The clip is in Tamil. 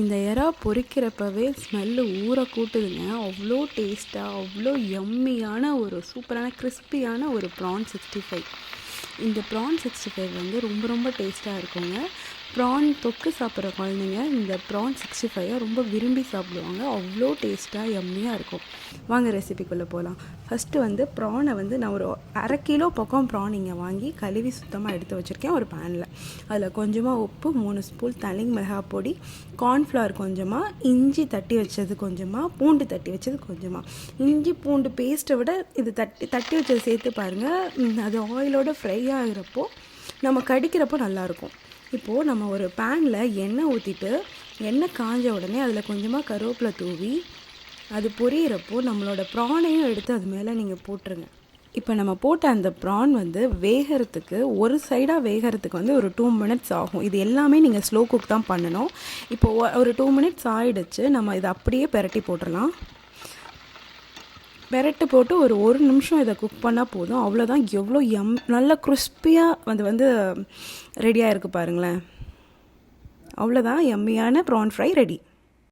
இந்த எறா பொரிக்கிறப்பவே ஸ்மெல்லு ஊற கூட்டுதுங்க. அவ்வளோ டேஸ்ட்டாக, அவ்வளோ யம்மியான ஒரு சூப்பரான கிறிஸ்பியான ஒரு ப்ரான் 65. இந்த ப்ரான் 65 வந்து ரொம்ப ரொம்ப டேஸ்ட்டாக இருக்குங்க. ப்ரான் தொக்கு சாப்பிட்ற குழந்தைங்க இந்த ப்ரான் 65 ரொம்ப விரும்பி சாப்பிடுவாங்க. அவ்வளோ டேஸ்ட்டாக யம்மியாக இருக்கும். வாங்க ரெசிபிக்குள்ளே போகலாம். ஃபஸ்ட்டு வந்து ப்ரானை வந்து நான் ஒரு 1/2 கிலோ பக்கம் ப்ரான் இங்கே வாங்கி கழுவி சுத்தமாக எடுத்து வச்சுருக்கேன் ஒரு பேனில். அதில் கொஞ்சமாக உப்பு, 3 ஸ்பூன் தனி மிளகாய் பொடி, கார்ன்ஃப்ளவர் கொஞ்சமாக, இஞ்சி தட்டி வச்சது கொஞ்சமாக, பூண்டு தட்டி வச்சது கொஞ்சமாக. இஞ்சி பூண்டு பேஸ்ட்டை விட இது தட்டி வச்சது சேர்த்து பாருங்கள். அது ஆயிலோட ஃப்ரை ஆகிறப்போ நம்ம கடிக்கிறப்போ நல்லாயிருக்கும். இப்போது நம்ம ஒரு பேனில் எண்ணெய் ஊற்றிட்டு எண்ணெய் காஞ்ச உடனே அதில் கொஞ்சமாக கருவேப்பிலை தூவி அது பொரியிறப்போ நம்மளோட ப்ரானையும் எடுத்து அது மேலே நீங்கள் போட்டுருங்க. இப்போ நம்ம போட்ட அந்த ப்ரான் வந்து வேகிறதுக்கு ஒரு சைடாக வேகிறதுக்கு வந்து ஒரு 2 மினிட்ஸ் ஆகும். இது எல்லாமே நீங்கள் ஸ்லோ குக் தான் பண்ணணும். இப்போது ஒரு 2 மினிட்ஸ் ஆகிடுச்சு. நம்ம இதை அப்படியே பெரட்டி போட்டுடலாம். பெரட்டு போட்டு ஒரு நிமிஷம் இதை குக் பண்ணால் போதும். அவ்வளோதான். எவ்வளோ நல்ல கிறிஸ்பியாக வந்து ரெடியாக இருக்குது பாருங்களேன். அவ்வளோதான், யம்மியான ப்ரான் ஃப்ரை ரெடி.